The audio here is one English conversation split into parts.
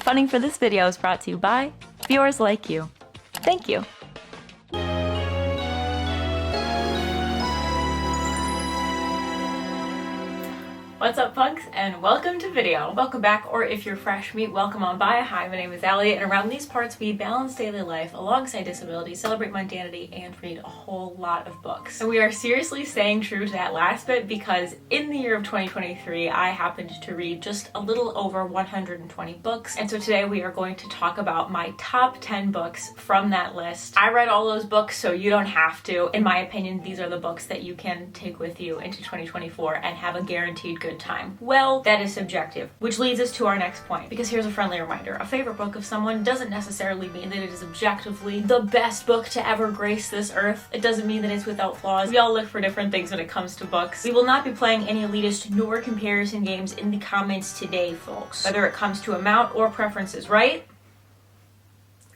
Funding for this video is brought to you by viewers like you. Thank you. What's up, punks, and welcome to video. Welcome back, or if you're fresh meat, welcome on by. Hi, my name is Allie, and around these parts we balance daily life alongside disability, celebrate mundanity, and read a whole lot of books. And we are seriously staying true to that last bit because in the year of 2023, I happened to read just a little over 120 books. And so today we are going to talk about my top 10 books from that list. I read all those books, so you don't have to. In my opinion, these are the books that you can take with you into 2024 and have a guaranteed good time. Well, that is subjective, which leads us to our next point, because here's a friendly reminder. A favorite book of someone doesn't necessarily mean that it is objectively the best book to ever grace this earth. It doesn't mean that it's without flaws. We all look for different things when it comes to books. We will not be playing any elitist nor comparison games in the comments today, folks. Whether it comes to amount or preferences, right?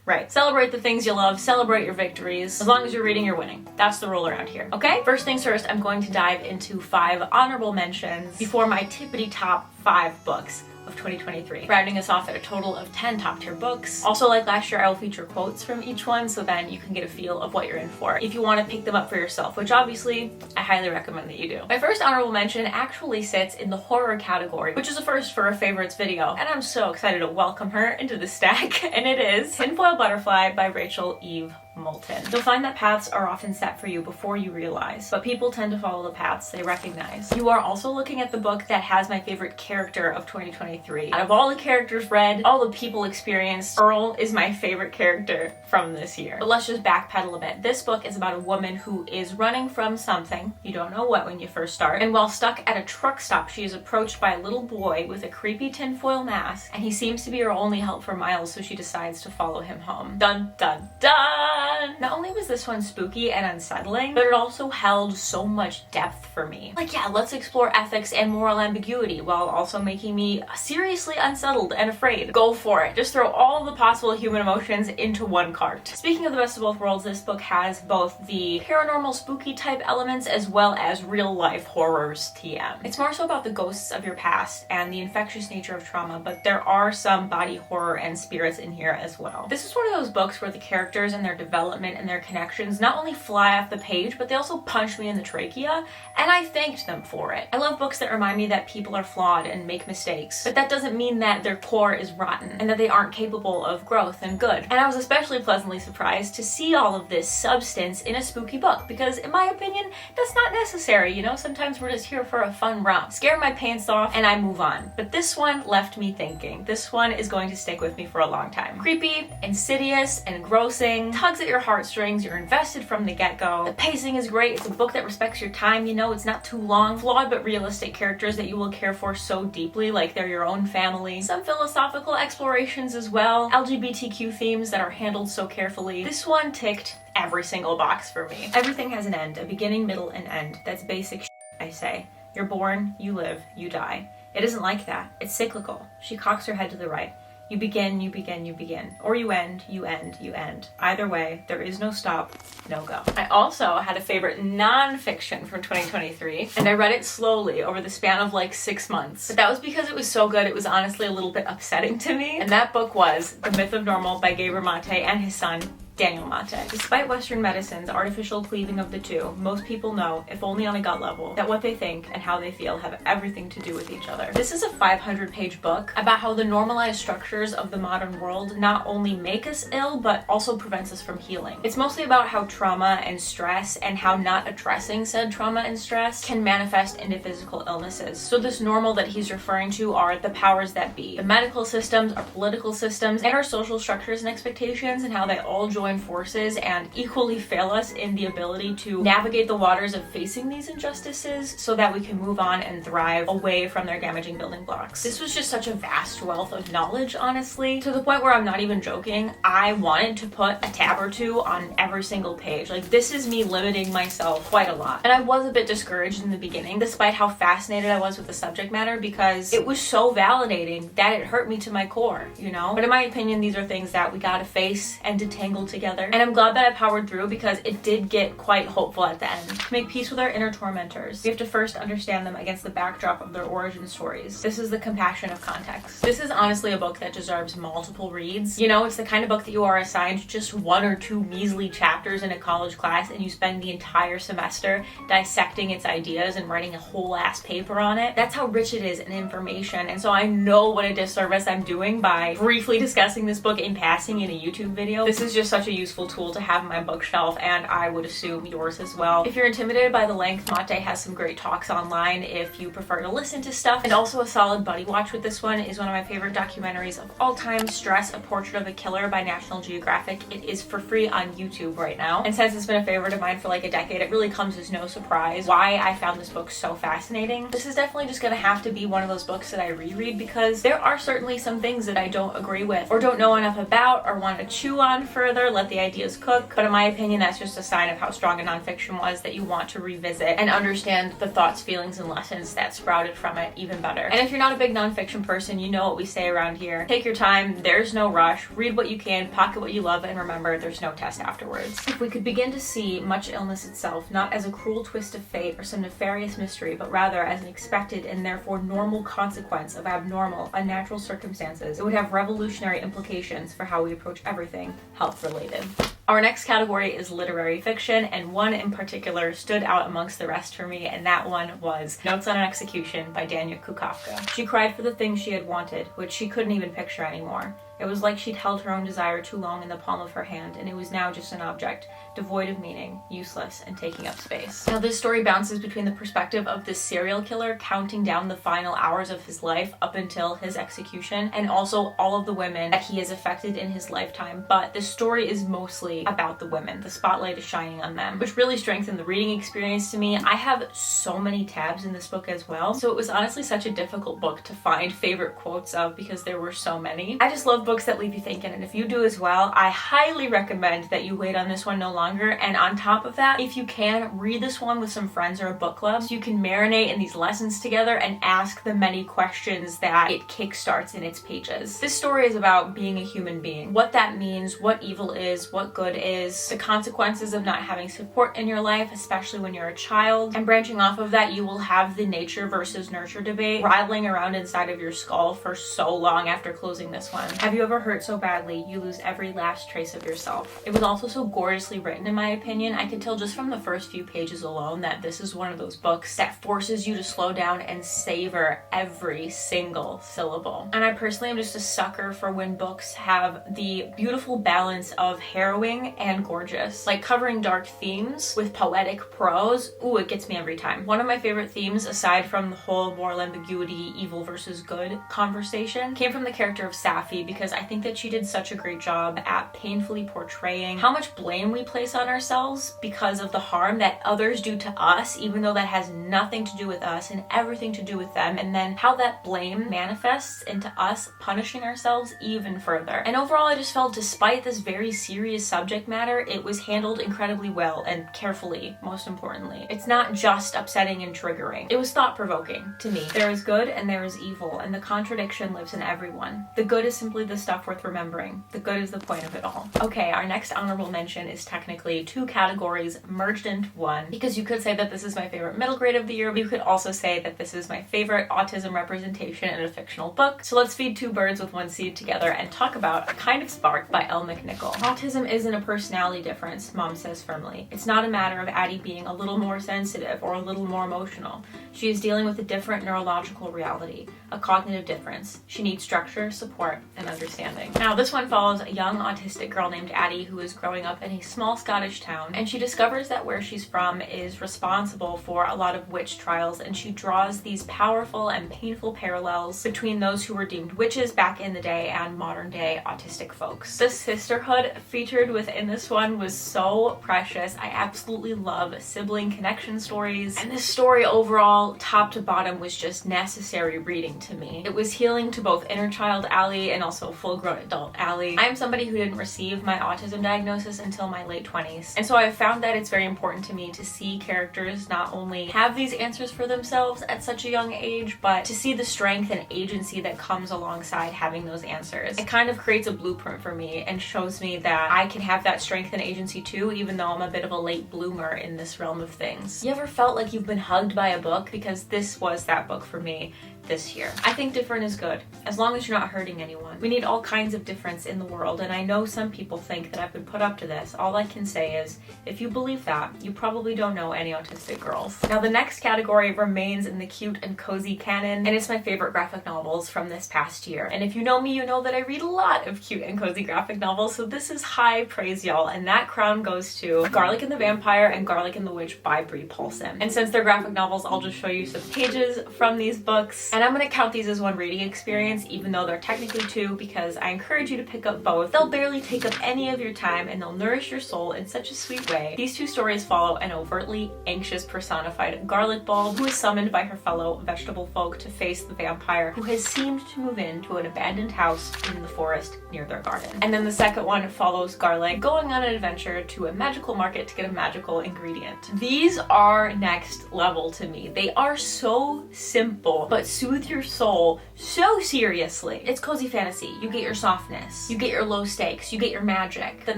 Right. Celebrate the things you love, celebrate your victories. As long as you're reading, you're winning. That's the rule around here, okay? First things first, I'm going to dive into 5 honorable mentions before my tippity top 5 books of 2023, rounding us off at a total of 10 top tier books. Also, like last year, I will feature quotes from each one, so then you can get a feel of what you're in for if you want to pick them up for yourself, which obviously I highly recommend that you do. My first honorable mention actually sits in the horror category, which is a first for a favorites video, and I'm so excited to welcome her into the stack, and it is Tinfoil Butterfly by Rachel Eve Moulton. You'll find that paths are often set for you before you realize, but people tend to follow the paths they recognize. You are also looking at the book that has my favorite character of 2023. Out of all the characters read, all the people experienced, Earl is my favorite character from this year. But let's just backpedal a bit. This book is about a woman who is running from something, you don't know what when you first start, and while stuck at a truck stop, she is approached by a little boy with a creepy tinfoil mask, and he seems to be her only help for miles, so she decides to follow him home. Dun dun dun! Not only was this one spooky and unsettling, but it also held so much depth for me. Like, yeah, let's explore ethics and moral ambiguity while also making me seriously unsettled and afraid. Go for it. Just throw all the possible human emotions into one cart. Speaking of the best of both worlds, this book has both the paranormal spooky type elements as well as real life horrors TM. It's more so about the ghosts of your past and the infectious nature of trauma, but there are some body horror and spirits in here as well. This is one of those books where the characters and their development and their connections not only fly off the page, but they also punch me in the trachea, and I thanked them for it. I love books that remind me that people are flawed and make mistakes, but that doesn't mean that their core is rotten and that they aren't capable of growth and good. And I was especially pleasantly surprised to see all of this substance in a spooky book, because in my opinion, that's not necessary, you know? Sometimes we're just here for a fun romp. Scare my pants off and I move on. But this one left me thinking. This one is going to stick with me for a long time. Creepy, insidious, engrossing, tugs at your heartstrings, you're invested from the get-go. The pacing is great, it's a book that respects your time, you know, it's not too long. Flawed but realistic characters that you will care for so deeply, like they're your own family. Some philosophical explorations as well. LGBTQ themes that are handled so carefully. This one ticked every single box for me. Everything has an end, a beginning, middle, and end. That's basic shit, I say. You're born, you live, you die. It isn't like that. It's cyclical. She cocks her head to the right. You begin, you begin, you begin. Or you end, you end, you end. Either way, there is no stop, no go. I also had a favorite non-fiction from 2023, and I read it slowly over the span of like 6 months. But that was because it was so good, it was honestly a little bit upsetting to me. And that book was The Myth of Normal by Gabriel Mate and his son, Daniel Mate. Despite Western medicine's artificial cleaving of the two, most people know, if only on a gut level, that what they think and how they feel have everything to do with each other. This is a 500-page book about how the normalized structures of the modern world not only make us ill, but also prevents us from healing. It's mostly about how trauma and stress and how not addressing said trauma and stress can manifest into physical illnesses. So this normal that he's referring to are the powers that be. The medical systems, our political systems, and our social structures and expectations, and how they all join forces and equally fail us in the ability to navigate the waters of facing these injustices so that we can move on and thrive away from their damaging building blocks. This was just such a vast wealth of knowledge, honestly, to the point where I'm not even joking. I wanted to put a tab or two on every single page. Like, this is me limiting myself quite a lot. And I was a bit discouraged in the beginning, despite how fascinated I was with the subject matter, because it was so validating that it hurt me to my core, you know? But in my opinion, these are things that we gotta face and detangle together. And I'm glad that I powered through because it did get quite hopeful at the end. To make peace with our inner tormentors, we have to first understand them against the backdrop of their origin stories. This is the compassion of context. This is honestly a book that deserves multiple reads. You know, it's the kind of book that you are assigned just 1 or 2 measly chapters in a college class and you spend the entire semester dissecting its ideas and writing a whole ass paper on it. That's how rich it is in information. And so I know what a disservice I'm doing by briefly discussing this book in passing in a YouTube video. This is just such a useful tool to have on my bookshelf, and I would assume yours as well. If you're intimidated by the length, Mate has some great talks online if you prefer to listen to stuff. And also a solid buddy watch with this one is one of my favorite documentaries of all time, Stress, A Portrait of a Killer by National Geographic. It is for free on YouTube right now. And since it's been a favorite of mine for like a decade, it really comes as no surprise why I found this book so fascinating. This is definitely just gonna have to be one of those books that I reread because there are certainly some things that I don't agree with or don't know enough about or want to chew on further, let the ideas cook. But in my opinion, that's just a sign of how strong a nonfiction was that you want to revisit and understand the thoughts, feelings, and lessons that sprouted from it even better. And if you're not a big nonfiction person, you know what we say around here. Take your time, there's no rush, read what you can, pocket what you love, and remember, there's no test afterwards. If we could begin to see much illness itself not as a cruel twist of fate or some nefarious mystery, but rather as an expected and therefore normal consequence of abnormal, unnatural circumstances, it would have revolutionary implications for how we approach everything health-related. Our next category is literary fiction, and one in particular stood out amongst the rest for me, and that one was Notes on an Execution by Dania Kukafka. She cried for the things she had wanted, which she couldn't even picture anymore. It was like she'd held her own desire too long in the palm of her hand, and it was now just an object, devoid of meaning, useless, and taking up space. Now, this story bounces between the perspective of this serial killer counting down the final hours of his life up until his execution, and also all of the women that he has affected in his lifetime. But the story is mostly about the women. The spotlight is shining on them, which really strengthened the reading experience to me. I have so many tabs in this book as well, so it was honestly such a difficult book to find favorite quotes of because there were so many. I just love books that leave you thinking, and if you do as well, I highly recommend that you wait on this one no longer. And on top of that, if you can, read this one with some friends or a book club so you can marinate in these lessons together and ask the many questions that it kickstarts in its pages. This story is about being a human being, what that means, what evil is, what good is, the consequences of not having support in your life, especially when you're a child. And branching off of that, you will have the nature versus nurture debate rattling around inside of your skull for so long after closing this one. Have you ever hurt so badly you lose every last trace of yourself? It was also so gorgeously written, in my opinion. I could tell just from the first few pages alone that this is one of those books that forces you to slow down and savor every single syllable. And I personally am just a sucker for when books have the beautiful balance of harrowing and gorgeous, like covering dark themes with poetic prose. Ooh, it gets me every time. One of my favorite themes, aside from the whole moral ambiguity, evil versus good conversation, came from the character of Safi, because I think that she did such a great job at painfully portraying how much blame we place on ourselves because of the harm that others do to us, even though that has nothing to do with us and everything to do with them, and then how that blame manifests into us punishing ourselves even further. And overall, I just felt, despite this very serious subject matter, it was handled incredibly well and carefully, most importantly. It's not just upsetting and triggering. It was thought-provoking to me. There is good and there is evil, and the contradiction lives in everyone. The good is simply the stuff worth remembering. The good is the point of it all. Okay, our next honorable mention is technically 2 categories merged into one, because you could say that this is my favorite middle grade of the year, but you could also say that this is my favorite autism representation in a fictional book. So let's feed 2 birds with 1 seed together and talk about A Kind of Spark by Elle McNichol. Autism isn't a personality difference, Mom says firmly. It's not a matter of Addie being a little more sensitive or a little more emotional. She is dealing with a different neurological reality, a cognitive difference. She needs structure, support, and understanding. Now, this one follows a young autistic girl named Addie who is growing up in a small Scottish town, and she discovers that where she's from is responsible for a lot of witch trials, and she draws these powerful and painful parallels between those who were deemed witches back in the day and modern day autistic folks. The sisterhood featured within this one was so precious. I absolutely love sibling connection stories, and this story overall, top to bottom, was just necessary reading to me. It was healing to both inner child Allie and also full-grown adult Allie. I am somebody who didn't receive my autism diagnosis until my late 20s. And so I found that it's very important to me to see characters not only have these answers for themselves at such a young age, but to see the strength and agency that comes alongside having those answers. It kind of creates a blueprint for me and shows me that I can have that strength and agency too, even though I'm a bit of a late bloomer in this realm of things. You ever felt like you've been hugged by a book? Because this was that book for me this year. I think different is good, as long as you're not hurting anyone. We need all kinds of difference in the world, and I know some people think that I've been put up to this. All I can say is, if you believe that, you probably don't know any autistic girls. Now, the next category remains in the cute and cozy canon, and it's my favorite graphic novels from this past year. And if you know me, you know that I read a lot of cute and cozy graphic novels, so this is high praise, y'all, and that crown goes to Garlic and the Vampire and Garlic and the Witch by Brie Paulson. And since they're graphic novels, I'll just show you some pages from these books. And I'm gonna count these as one reading experience, even though they're technically two, because I encourage you to pick up both. They'll barely take up any of your time, and they'll nourish your soul in such a sweet way. These two stories follow an overtly anxious personified garlic bulb who is summoned by her fellow vegetable folk to face the vampire who has seemed to move into an abandoned house in the forest near their garden. And then the second one follows Garlic going on an adventure to a magical market to get a magical ingredient. These are next level to me. They are so simple, but soothe your soul so seriously. It's cozy fantasy. You get your softness, you get your low stakes, you get your magic. Then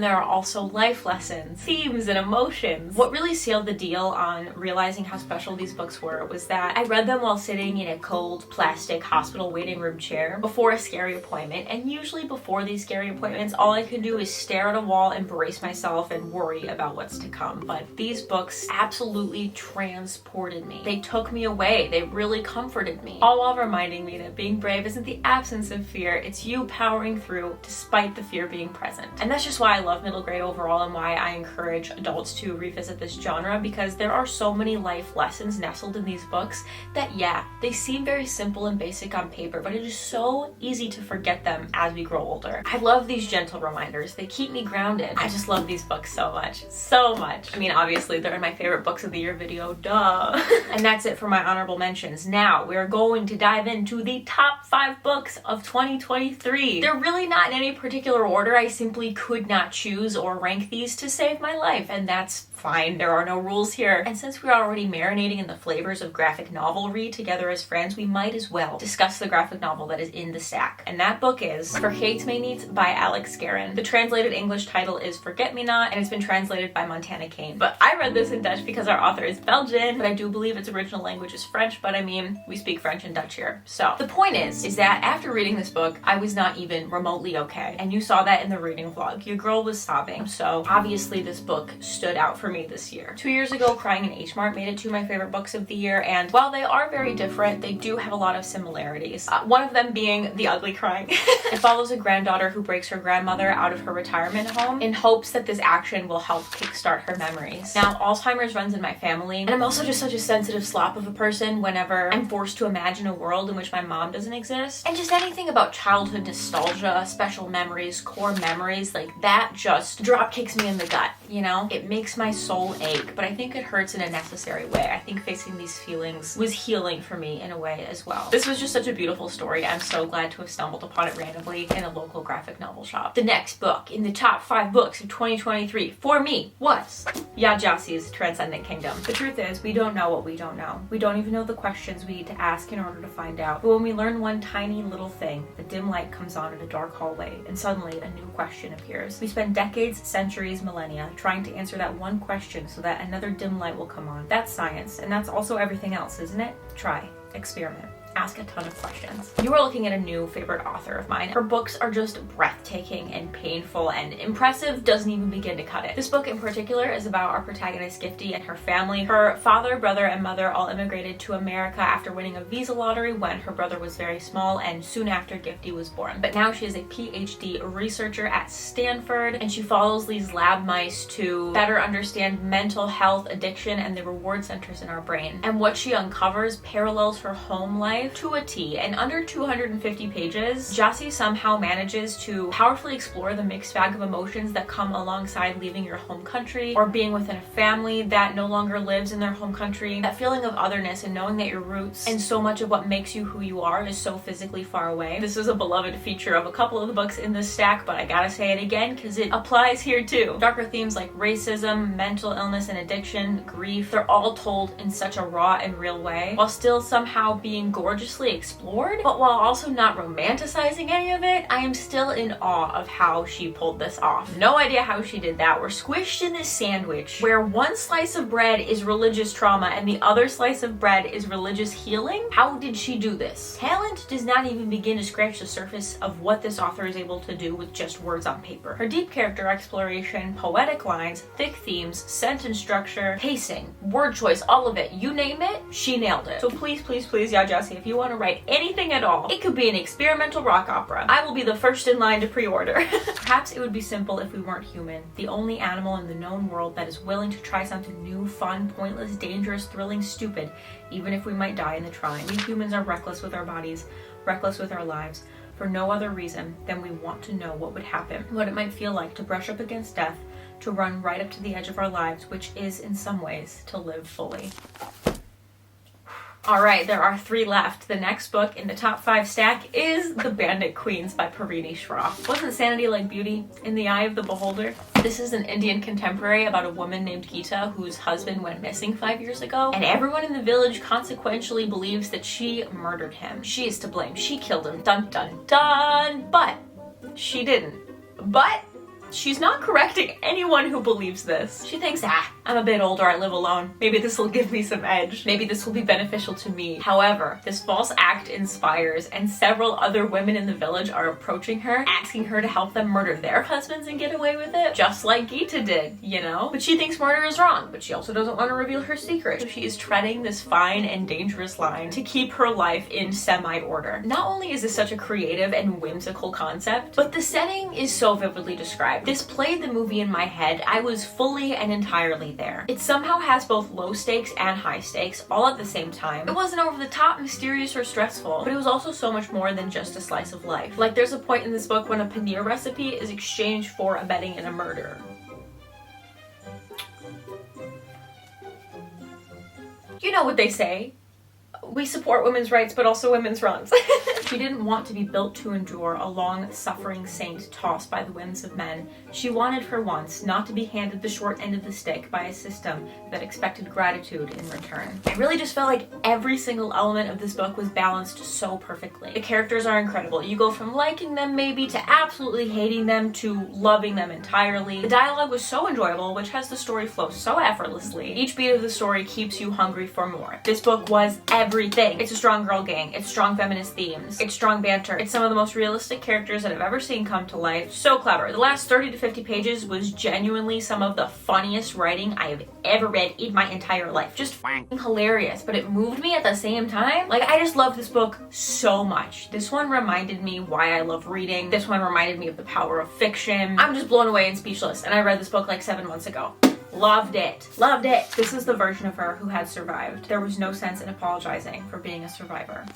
there are also life lessons, themes, and emotions. What really sealed the deal on realizing how special these books were was that I read them while sitting in a cold plastic hospital waiting room chair before a scary appointment, and usually before these scary appointments all I can do is stare at a wall and brace myself and worry about what's to come. But these books absolutely transported me. They took me away. They really comforted me, all while reminding me that being brave isn't the absence of fear, it's you powering through despite the fear being present. And that's just why I love middle grade overall, and why I encourage adults to revisit this genre, because there are so many life lessons nestled in these books that, yeah, they seem very simple and basic on paper, but it is so easy to forget them as we grow older. I love these gentle reminders. They keep me grounded. I just love these books so much. So much. I mean, obviously they're in my favorite books of the year video, duh. And that's it for my honorable mentions. Now we're going to dive into the top 5 books of 2023. They're really not in any particular order. I simply could not choose or rank these to save my life, and that's fine. There are no rules here. And since we're already marinating in the flavors of graphic novelry together as friends, we might as well discuss the graphic novel that is in the stack. And that book is Vergeet Mij Niet by Alex Garren. The translated English title is Forget Me Not, and it's been translated by Montana Kane. But I read this in Dutch because our author is Belgian, but I do believe its original language is French, but I mean, we speak French and Dutch here. So the point is that after reading this book, I was not even remotely okay. And you saw that in the reading vlog. Your girl was sobbing. So obviously this book stood out for me this year. 2 years ago, Crying in H Mart made it to my favorite books of the year, and while they are very different, they do have a lot of similarities. One of them being the ugly crying. It follows a granddaughter who breaks her grandmother out of her retirement home in hopes that this action will help kickstart her memories. Now, Alzheimer's runs in my family, and I'm also just such a sensitive slop of a person whenever I'm forced to imagine a world in which my mom doesn't exist. And just anything about childhood nostalgia, special memories, core memories, like that just drop kicks me in the gut, you know? It makes my soul ache, but I think it hurts in a necessary way. I think facing these feelings was healing for me in a way as well. This was just such a beautiful story. I'm so glad to have stumbled upon it randomly in a local graphic novel shop. The next book in the top 5 books of 2023 for me was Yaa Gyasi's Transcendent Kingdom. The truth is, we don't know what we don't know. We don't even know the questions we need to ask in order to find out. But when we learn one tiny little thing, a dim light comes on in a dark hallway, and suddenly a new question appears. We spend decades, centuries, millennia trying to answer that one question so that another dim light will come on. That's science, and that's also everything else, isn't it? Try, experiment, ask a ton of questions. You are looking at a new favorite author of mine. Her books are just breathtaking and painful, and impressive doesn't even begin to cut it. This book in particular is about our protagonist Gifty and her family. Her father, brother, and mother all immigrated to America after winning a visa lottery when her brother was very small, and soon after Gifty was born. But now she is a PhD researcher at Stanford, and she follows these lab mice to better understand mental health, addiction, and the reward centers in our brain. And what she uncovers parallels her home life life to a T. And under 250 pages, Jassy somehow manages to powerfully explore the mixed bag of emotions that come alongside leaving your home country or being within a family that no longer lives in their home country. That feeling of otherness and knowing that your roots and so much of what makes you who you are is so physically far away. This is a beloved feature of a couple of the books in this stack, but I gotta say it again because it applies here too. Darker themes like racism, mental illness and addiction, grief, they're all told in such a raw and real way, while still somehow being gorgeously explored, but while also not romanticizing any of it. I am still in awe of how she pulled this off. No idea how she did that. We're squished in this sandwich where one slice of bread is religious trauma and the other slice of bread is religious healing. How did she do this? Talent does not even begin to scratch the surface of what this author is able to do with just words on paper. Her deep character exploration, poetic lines, thick themes, sentence structure, pacing, word choice, all of it, you name it, she nailed it. So please, please, please, yeah, Jassy, if you want to write anything at all, it could be an experimental rock opera. I will be the first in line to pre-order. Perhaps it would be simple if we weren't human, the only animal in the known world that is willing to try something new, fun, pointless, dangerous, thrilling, stupid, even if we might die in the trying. We humans are reckless with our bodies, reckless with our lives, for no other reason than we want to know what would happen, what it might feel like to brush up against death, to run right up to the edge of our lives, which is in some ways to live fully. All right, there are 3 left. The next book in the top 5 stack is The Bandit Queens by Parini Shroff. Wasn't sanity like beauty in the eye of the beholder? This is an Indian contemporary about a woman named Geeta whose husband went missing 5 years ago, and everyone in the village consequentially believes that she murdered him. She is to blame. She killed him. Dun dun dun. But she didn't. But she's not correcting anyone who believes this. She thinks, I'm a bit older, I live alone. Maybe this will give me some edge. Maybe this will be beneficial to me. However, this false act inspires, and several other women in the village are approaching her, asking her to help them murder their husbands and get away with it, just like Geeta did, you know? But she thinks murder is wrong, but she also doesn't want to reveal her secret. So she is treading this fine and dangerous line to keep her life in semi-order. Not only is this such a creative and whimsical concept, but the setting is so vividly described. This played the movie in my head. I was fully and entirely there. It somehow has both low stakes and high stakes all at the same time. It wasn't over the top, mysterious, or stressful, but it was also so much more than just a slice of life. Like, there's a point in this book when a paneer recipe is exchanged for abetting in a murder. You know what they say. We support women's rights, but also women's wrongs. She didn't want to be built to endure a long, suffering saint tossed by the whims of men. She wanted for once not to be handed the short end of the stick by a system that expected gratitude in return. I really just felt like every single element of this book was balanced so perfectly. The characters are incredible. You go from liking them maybe to absolutely hating them to loving them entirely. The dialogue was so enjoyable, which has the story flow so effortlessly. Each beat of the story keeps you hungry for more. This book was everything. It's a strong girl gang. It's strong feminist themes. It's strong banter. It's some of the most realistic characters that I've ever seen come to life. So clever. The last 30 to 50 pages was genuinely some of the funniest writing I have ever read in my entire life. Just hilarious, but it moved me at the same time. Like, I just love this book so much. This one reminded me why I love reading. This one reminded me of the power of fiction. I'm just blown away and speechless, and I read this book like 7 months ago. Loved it. Loved it. This is the version of her who had survived. There was no sense in apologizing for being a survivor.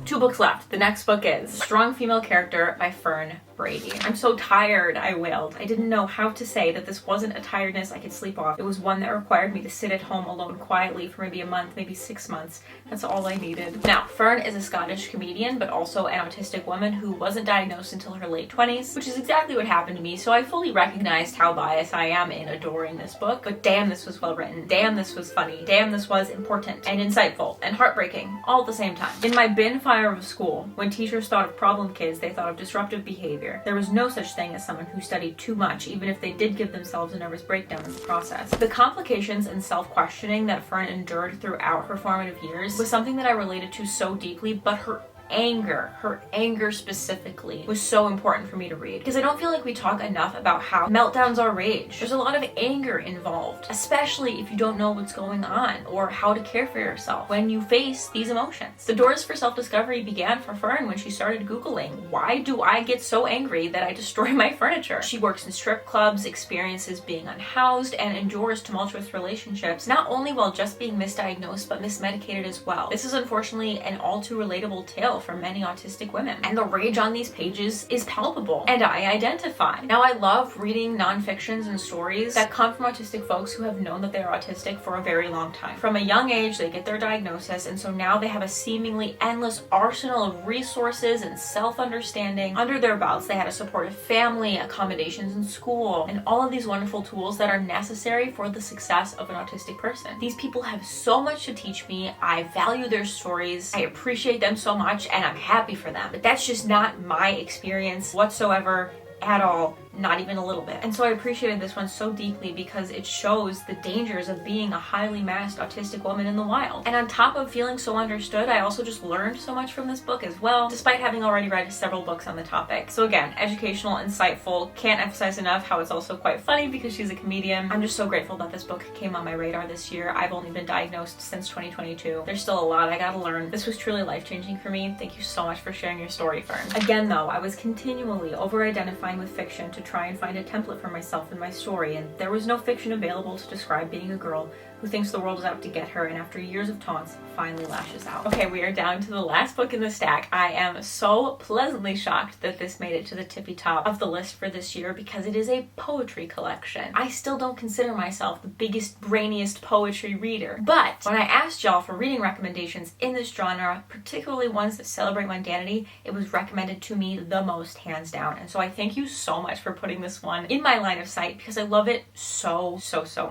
2 books left. The next book is Strong Female Character by Fern Brady. I'm so tired, I wailed. I didn't know how to say that this wasn't a tiredness I could sleep off. It was one that required me to sit at home alone quietly for maybe a month, maybe 6 months. That's all I needed. Now, Fern is a Scottish comedian, but also an autistic woman who wasn't diagnosed until her late 20s, which is exactly what happened to me, so I fully recognized how biased I am in adoring this book. But damn, this was well written. Damn, this was funny. Damn, this was important and insightful and heartbreaking all at the same time. In my bin fire of school, when teachers thought of problem kids, they thought of disruptive behavior. There was no such thing as someone who studied too much, even if they did give themselves a nervous breakdown in the process. The complications and self-questioning that Fern endured throughout her formative years was something that I related to so deeply, but her her anger specifically, was so important for me to read, because I don't feel like we talk enough about how meltdowns are rage. There's a lot of anger involved, especially if you don't know what's going on or how to care for yourself when you face these emotions. The doors for self-discovery began for Fern when she started Googling, why do I get so angry that I destroy my furniture? She works in strip clubs, experiences being unhoused, and endures tumultuous relationships, not only while just being misdiagnosed, but mismedicated as well. This is unfortunately an all too relatable tale for many autistic women, and the rage on these pages is palpable, and I identify. Now, I love reading non-fictions and stories that come from autistic folks who have known that they're autistic for a very long time. From a young age, they get their diagnosis, and so now they have a seemingly endless arsenal of resources and self-understanding under their belts. They had a supportive family, accommodations in school, and all of these wonderful tools that are necessary for the success of an autistic person. These people have so much to teach me. I value their stories, I appreciate them so much, and I'm happy for them. But that's just not my experience whatsoever at all. Not even a little bit. And so I appreciated this one so deeply because it shows the dangers of being a highly masked autistic woman in the wild. And on top of feeling so understood, I also just learned so much from this book as well, despite having already read several books on the topic. So again, educational, insightful, can't emphasize enough how it's also quite funny because she's a comedian. I'm just so grateful that this book came on my radar this year. I've only been diagnosed since 2022. There's still a lot I gotta learn. This was truly life-changing for me. Thank you so much for sharing your story, Fern. Again though, I was continually over-identifying with fiction to try and find a template for myself in my story, and there was no fiction available to describe being a girl who thinks the world is out to get her and after years of taunts finally lashes out. Okay, we are down to the last book in the stack. I am so pleasantly shocked that this made it to the tippy top of the list for this year because it is a poetry collection. I still don't consider myself the biggest, brainiest poetry reader, but when I asked y'all for reading recommendations in this genre, particularly ones that celebrate mundanity, it was recommended to me the most, hands down. And so I thank you so much for putting this one in my line of sight because I love it so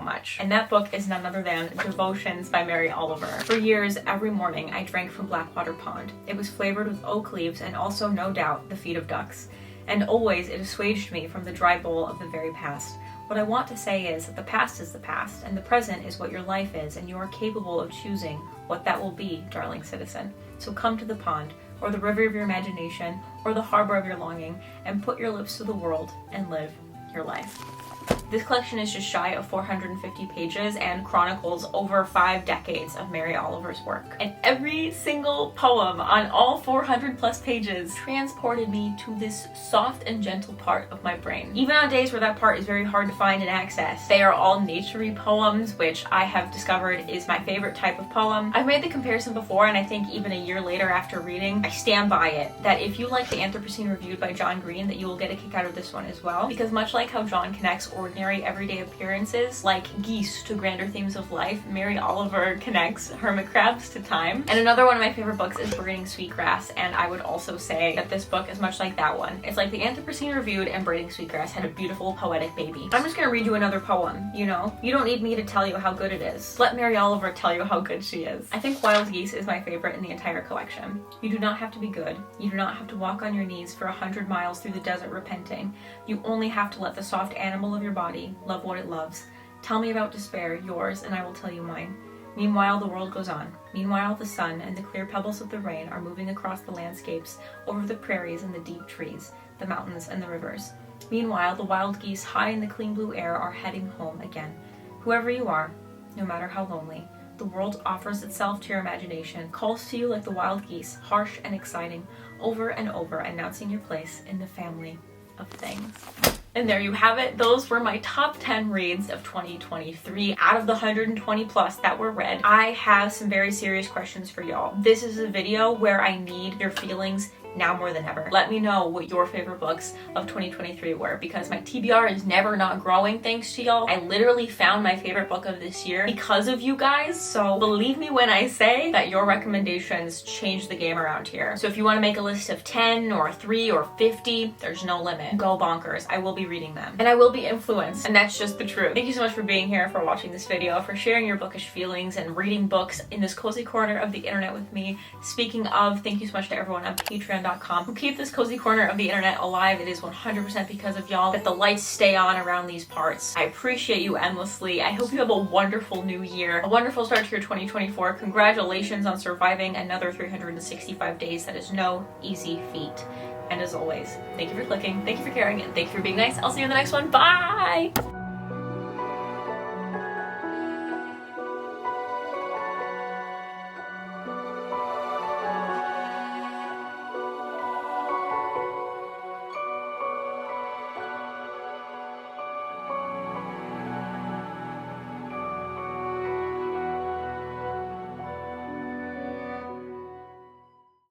much. And that book is none other than Devotions by Mary Oliver. For years, every morning I drank from Blackwater Pond. It was flavored with oak leaves and also, no doubt, the feet of ducks. And always it assuaged me from the dry bowl of the very past. What I want to say is that the past is the past, and the present is what your life is, and you are capable of choosing what that will be, darling citizen. So come to the pond, or the river of your imagination, or the harbor of your longing, and put your lips to the world and live your life. This collection is just shy of 450 pages and chronicles over 5 decades of Mary Oliver's work. And every single poem on all 400 plus pages transported me to this soft and gentle part of my brain. Even on days where that part is very hard to find and access. They are all nature-y poems, which I have discovered is my favorite type of poem. I've made the comparison before, and I think even a year later after reading, I stand by it, that if you like the Anthropocene Reviewed by John Green, that you will get a kick out of this one as well. Because much like how John connects ordinary everyday appearances like geese to grander themes of life, Mary Oliver connects hermit crabs to time. And another one of my favorite books is Braiding Sweetgrass, and I would also say that this book is much like that one. It's like the Anthropocene Reviewed and Braiding Sweetgrass had a beautiful poetic baby. I'm just gonna read you another poem, you know? You don't need me to tell you how good it is. Let Mary Oliver tell you how good she is. I think Wild Geese is my favorite in the entire collection. You do not have to be good. You do not have to walk on your knees for 100 miles through the desert repenting. You only have to let the soft animal of your body love what it loves. Tell me about despair, yours, and I will tell you mine. Meanwhile, the world goes on. Meanwhile, the sun and the clear pebbles of the rain are moving across the landscapes, over the prairies and the deep trees, the mountains and the rivers. Meanwhile, the wild geese high in the clean blue air are heading home again. Whoever you are, no matter how lonely, the world offers itself to your imagination, calls to you like the wild geese, harsh and exciting, over and over, announcing your place in the family of things. And there you have it. Those were my top 10 reads of 2023 out of the 120 plus that were read. I have some very serious questions for y'all. This is a video where I need your feelings now more than ever. Let me know what your favorite books of 2023 were, because my TBR is never not growing thanks to y'all. I literally found my favorite book of this year because of you guys, so believe me when I say that your recommendations change the game around here. So if you want to make a list of 10 or 3 or 50, there's no limit. Go bonkers. I will be reading them and I will be influenced, and that's just the truth. Thank you so much for being here, for watching this video, for sharing your bookish feelings and reading books in this cozy corner of the internet with me. Speaking of, thank you so much to everyone on Patreon memoir.com, who keep this cozy corner of the internet alive. It is 100% because of y'all that the lights stay on around these parts. I appreciate you endlessly. I hope you have a wonderful new year, a wonderful start to your 2024. Congratulations on surviving another 365 days. That is no easy feat. And as always, thank you for clicking, thank you for caring, and thank you for being nice. I'll see you in the next one. Bye!